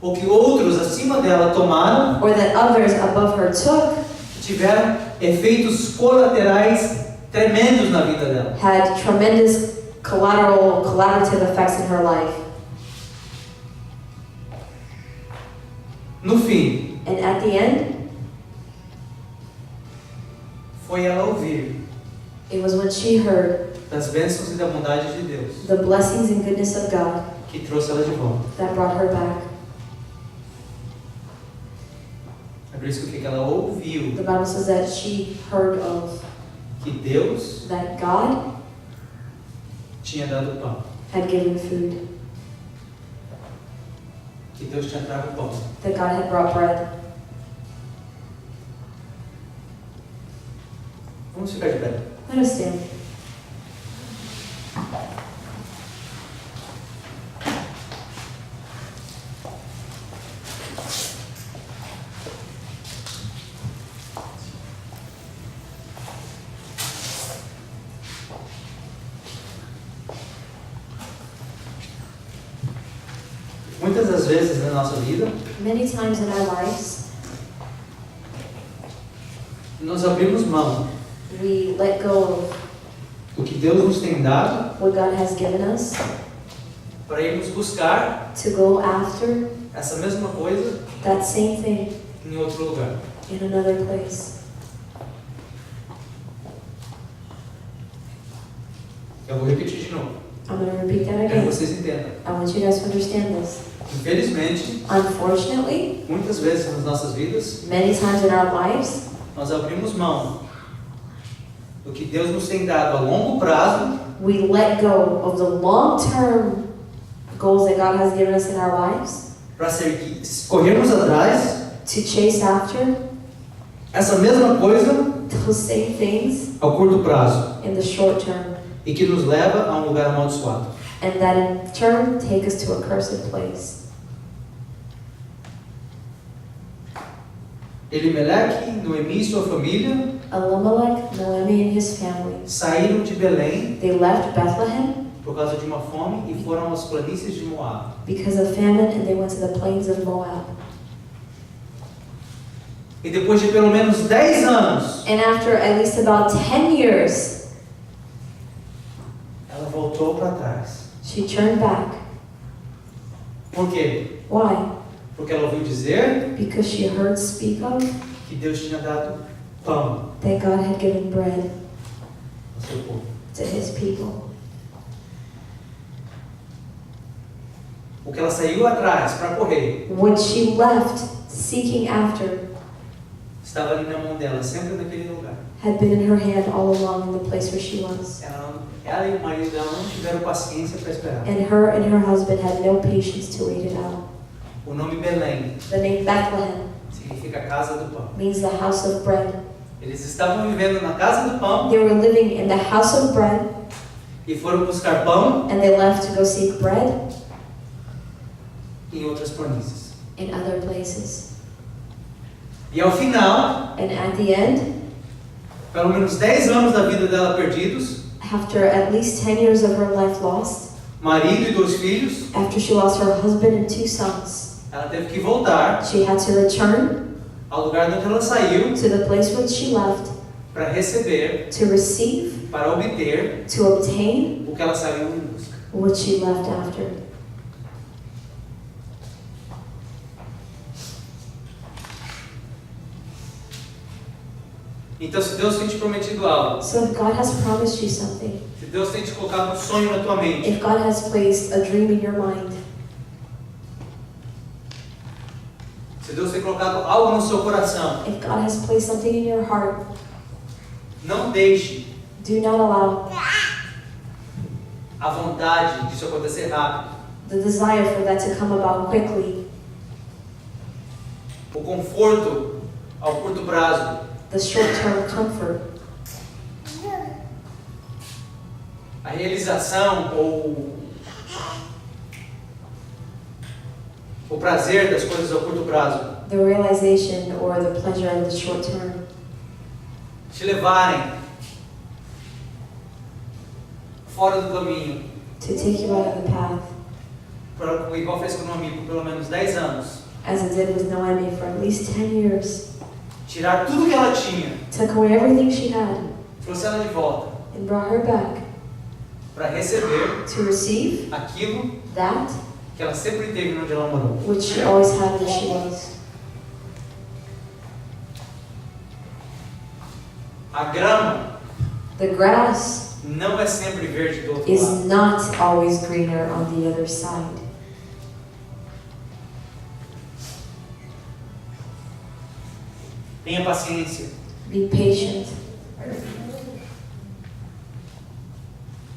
ou que outros acima dela tomaram, or that others above her took, tiveram efeitos colaterais tremendos na vida dela. had tremendous collaborative effects in her life. No fim, And at the end, foi ela ouvir it was when she heard das bênçãos e da bondade de Deus, the blessings and goodness of God, que trouxe ela de volta. that brought her back. É por isso que ela ouviu The Bible says that she heard of que Deus that God tinha dado pão, had given food, que Deus tinha trago pão. that God had brought bread. Vamos ficar de pé. Let us stand. Muitas das vezes na nossa vida, Many times in our lives, nós abrimos mão we let go of do que Deus nos tem dado what God has given us para irmos buscar to go after essa mesma coisa that same thing em outro lugar. in another place. Eu vou repetir de novo. I'm going to repeat that Quero que again. vocês entendam. I want you guys to understand this. Infelizmente, Unfortunately, muitas vezes nas nossas vidas, many times in our lives, nós abrimos mão do que Deus nos tem dado a longo prazo we let go of the long-term goals that God has given us in our lives para corrermos atrás to chase after essa mesma coisa those same things ao curto prazo in the short term, e que nos leva a um lugar amaldiçoado. and that in turn take us to a cursed place. Elimeleque, Noemi e sua família Elimelech, Naomi, and his family, saíram de Belém they left Bethlehem por causa de uma fome e foram às planícies de Moab. because of famine, and they went to the plains of Moab. E depois de pelo menos 10 anos, And after at least about 10 years, ela voltou para trás. she turned back. Por quê? Why? Porque ela ouviu dizer Because she heard speak of que Deus tinha dado pão that God had given bread ao seu povo. to his people. O que ela saiu atrás para correr What she left seeking after estava ali na mão dela, sempre naquele lugar. had been in her hand all along in the place where she was. Ela e o marido dela não tiveram paciência para esperar. And her husband had no patience to wait it out. O nome Belém The name Bethlehem significa casa do pão. means the house of bread. Eles estavam vivendo na casa do pão They were living in the house of bread, e foram buscar pão and they left to go seek bread em outras planícies. in other places. E ao final, And at the end, pelo menos 10 anos da vida dela perdidos, after at least 10 years of her life lost, marido e 2 filhos, after she lost her husband and 2 sons, ela teve que voltar she had to return ao lugar de onde ela saiu to the place where she left para receber, to receive, para obter to obtain o que ela saiu em busca. what she left after. Então, se Deus tem te prometido algo, So if God has promised you something, se Deus tem te colocado um sonho na tua mente, if God has placed a dream in your mind, se Deus tem colocado algo no seu coração, if God has placed something in your heart, não deixe do not allow a vontade disso acontecer rápido, the desire for that to come about quickly, o conforto ao curto prazo, the short-term comfort, a realização ou o prazer das coisas ao curto prazo, the realization or the pleasure of the short term, te levarem fora do caminho, to take you out of the path, igual fez com Noemi por pelo menos 10 anos, as it did with Noemi for at least 10 years, tirar tudo que ela tinha, took away everything she had, trouxe ela de volta and brought her back para receber to receive aquilo that que ela sempre teve onde ela morou. which she always had where she was. A grama The grass não é sempre verde do outro is lado. not always greener on the other side. Tenha paciência. Be patient.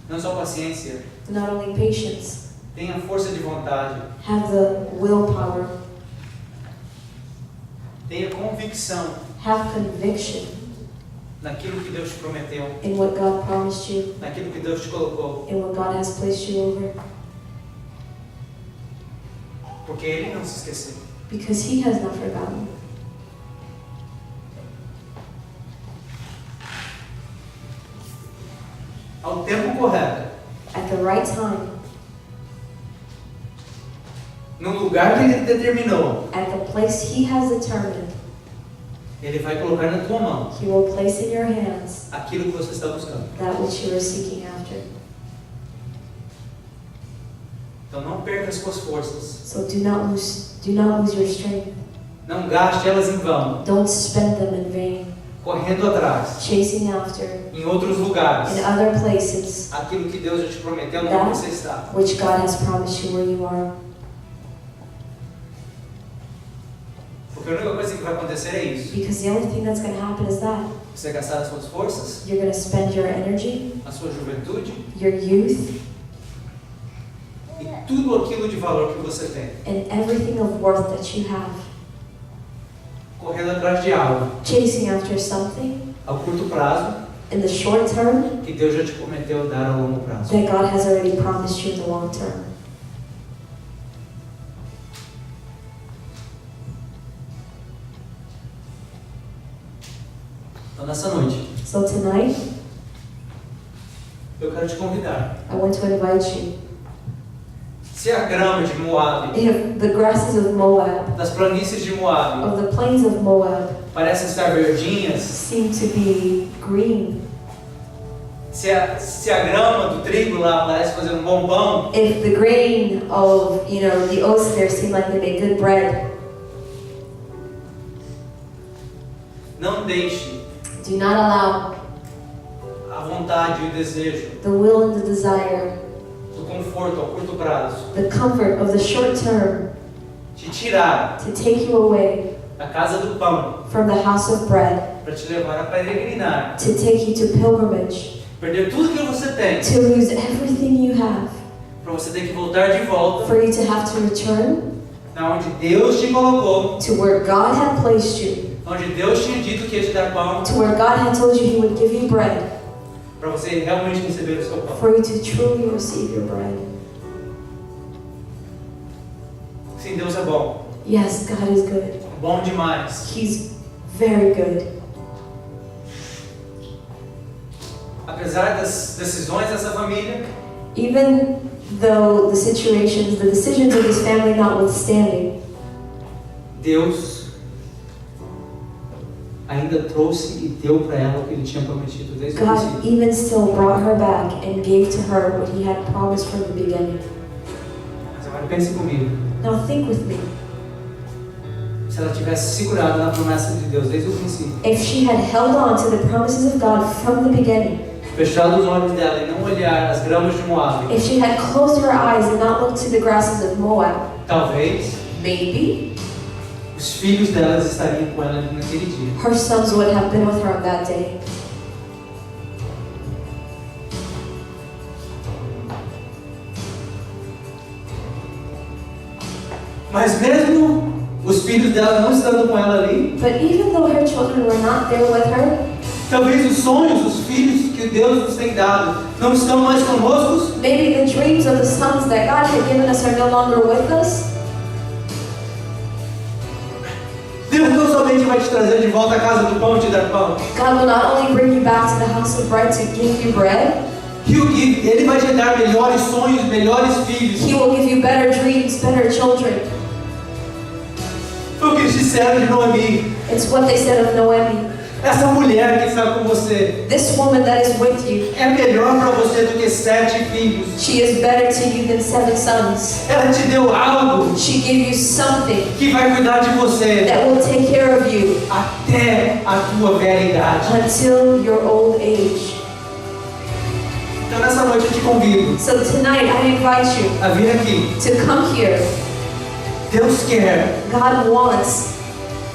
Não só paciência, Not only patience, tenha força de vontade. have the willpower, Tenha convicção have conviction naquilo que Deus te prometeu, in what God promised you, naquilo que Deus te colocou. in what God has placed you over, Porque Ele não se esqueceu. because He has not forgotten. Ao tempo correto, At the right time, no lugar que Ele determinou, at the place He has determined, Ele vai colocar na tua mão He will place in your hands aquilo que você está buscando. that which you are seeking after. Então não perca as suas forças. So do not lose your strength. Não gaste elas em vão, Don't spend them in vain, correndo atrás, chasing after em outros lugares, in other places aquilo que Deus já te prometeu, não onde você está. which God has promised you where you are. Porque a única coisa que vai acontecer é isso. Because the only thing that's going to happen is that Você gastar as suas forças, you're going to spend your energy, a sua juventude your youth, e tudo aquilo de valor que você tem, and everything of worth that you have, correndo atrás de algo chasing after something ao curto prazo in the short term que Deus já te prometeu dar ao longo prazo. that God has already promised you in the long term. Então nessa noite, So tonight, eu quero te convidar. I want to invite you. Se a grama de Moab, If the grasses of Moab, das planícies de Moab, of the plains of Moab, parecem estar verdinhas, seem to be green, se a grama do trigo lá parece fazer um bom pão, if the grain of, the oats there seem like they make good bread, não deixe do not allow a vontade e o desejo the will and the desire, do conforto ao curto prazo the comfort of the short term te tirar to take you away da casa do pão from the house of bread, para te levar a peregrinar, to take you to pilgrimage, perder tudo que você tem, to lose everything you have, para você ter que voltar de volta for you to have to return na onde Deus te colocou, to where God had placed you, onde Deus tinha dito que ia te dar pão, to where God had told you He would give you bread, para você realmente receber o seu pão. for you to truly receive your bread. Sim, Deus é bom, Yes, God is good. bom demais. He's very good. Apesar das decisões dessa família, Even though the decisions of his family notwithstanding, Deus ainda trouxe e deu para ela o que Ele tinha prometido desde o God princípio. even still brought her back and gave to her what He had promised from the beginning. Mas agora pense comigo, Now think with me. se ela tivesse segurado na promessa de Deus desde o princípio, If she had held on to the promises of God from the beginning, fechado os olhos dela e não olhar as gramas de Moab, if she had closed her eyes and not looked to the grasses of Moab, talvez maybe os filhos delas estariam com ela naquele dia. her sons would have been with her on that day. Mas mesmo os filhos dela não estando com ela ali, But even though her children were not there with her, talvez os sonhos, os filhos que Deus nos tem dado, não estão mais conosco. maybe the dreams of the sons that God had given us are no longer with us. Deus não somente vai te trazer de volta à casa do pão e te dar pão. God will not only bring you back to the house of bread to give you bread, Ele vai te dar melhores sonhos, melhores filhos. He will give you better dreams, better children. Foi o que eles disseram de Noemi. It's what they said of Noemi. Essa mulher que está com você This woman that is with you, é melhor para você do que 7 filhos. she is better to you than 7 sons. Ela te deu algo She gave you something que vai cuidar de você that will take care of you até a tua velha idade. until your old age. Então nessa noite eu te convido So tonight I invite you a vir aqui. to come here. Deus quer God wants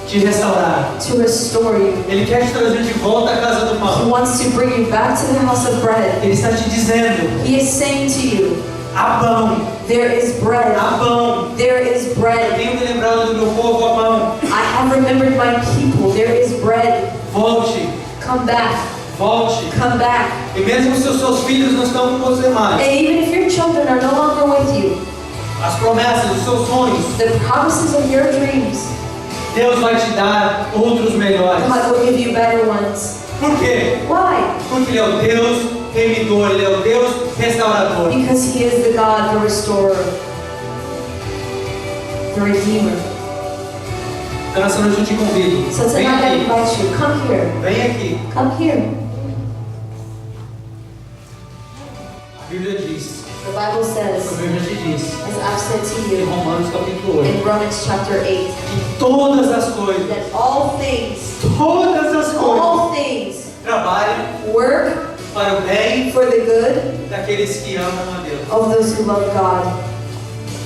te restaurar. to restore you. Ele quer te trazer de volta à casa do He pão. wants to bring you back to the house of bread. Ele está te dizendo: He is saying to you, há pão, there is bread. há pão. There is Eu bread. tenho me lembrado do meu povo, há pão. I have remembered my people. There is bread. Volte, Come back. volte. Come back. E mesmo se os seus filhos não estão com você mais, And even if your children are no longer with you, as promessas, os seus sonhos, the promises of your dreams, Deus vai te dar outros melhores. God will give you better ones. Por quê? Why? Porque Ele é o Deus remidor, Ele é o Deus restaurador. Because He is the God, the restorer, the redeemer. Então nessa noite eu te convido. So Vem tonight I aqui. invite you, come here. Vem aqui. Come here. A Bíblia diz, The Bible a says, Bíblia te diz, as I've said to em you Romanos capítulo 8, in Romans chapter 8, que todas as coisas, that all things trabalham work para o bem for the good daqueles que amam a Deus, of those who love God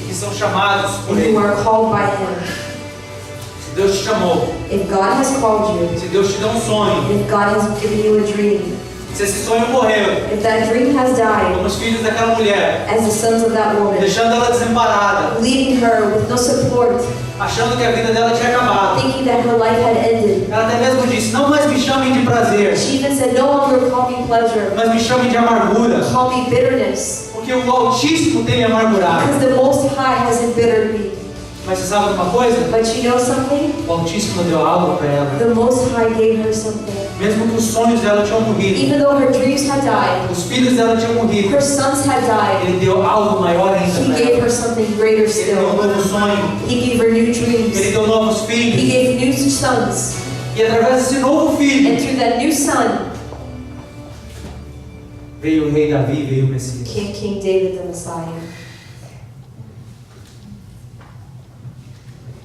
que são chamados por and Ele. who are called by Him. Se Deus te chamou, If God has called you, se Deus te deu um sonho, if God has given you a dream, se esse sonho morreu, if that dream has died, como os filhos daquela mulher, as the sons of that woman, deixando ela desamparada, leaving her with no support, achando que a vida dela tinha acabado. thinking that her life had ended. Ela até mesmo disse: não mais me chamem de prazer, She even said, no longer call me pleasure, mas me chamem de amargura, call me bitterness, porque o Altíssimo tem me amargurado. because the Most High has embittered me. Mas você sabe de uma coisa? But you know something? O Altíssimo deu algo para ela. The Most High gave her something. Mesmo que os sonhos dela tinham morrido, Even though her dreams had died, os filhos dela tinham morrido, her sons had died, Ele deu algo maior ainda He para gave ela. her something greater Ele deu um still. novo sonho, He gave her new Ele dreams. deu novos He filhos. gave new sons. E através desse novo filho, And through that new son veio o rei Davi, veio o Messias. came King David the Messiah.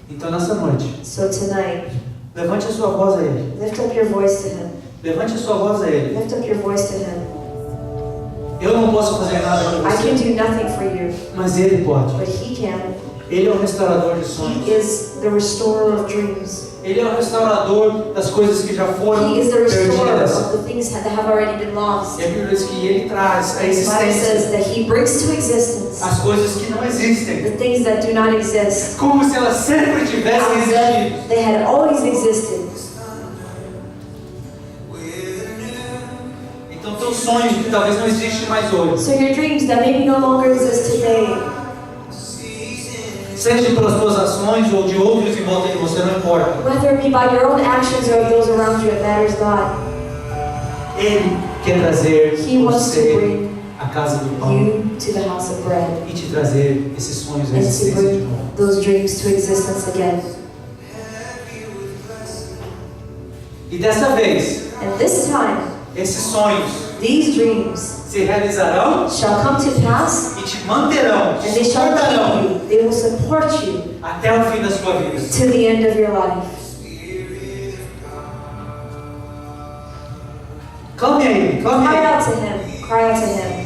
Então nessa noite, So tonight, levante a sua voz a Ele. lift up your voice to Him. Levante a sua voz a Ele. Lift up your voice to Him. Eu não posso fazer nada por I can você, do nothing for you, mas Ele pode. but He can. Ele é o restaurador de sonhos. He is the restorer of dreams. Ele é o restaurador das coisas que já foram He is the restorer perdidas. of the things that have already been lost. E a Bíblia diz que Ele traz a The Bible existência says that He brings to existence as coisas que não existem, the things that do not exist, como se elas sempre tivessem as existido. if they had always existed. Então teus sonhos que talvez não existem mais hoje, So your dreams that maybe no longer exist today, seja pelas tuas ações ou de outros em volta de você, não importa. whether it be by your own actions or of those around you, it matters not. Ele quer trazer He wants to você bring à casa do pão you to the house of bread e te trazer esses sonhos à and to existência de bring novo. those dreams to existence again. E dessa vez, And this time, esses sonhos these dreams se realizarão shall come to pass, e te manterão, and te they shall suportarão keep you. They will support you até o fim da sua vida. to the end of your life. Clame a Ele, clame a Cry Ele. out to Him. Cry out to Him.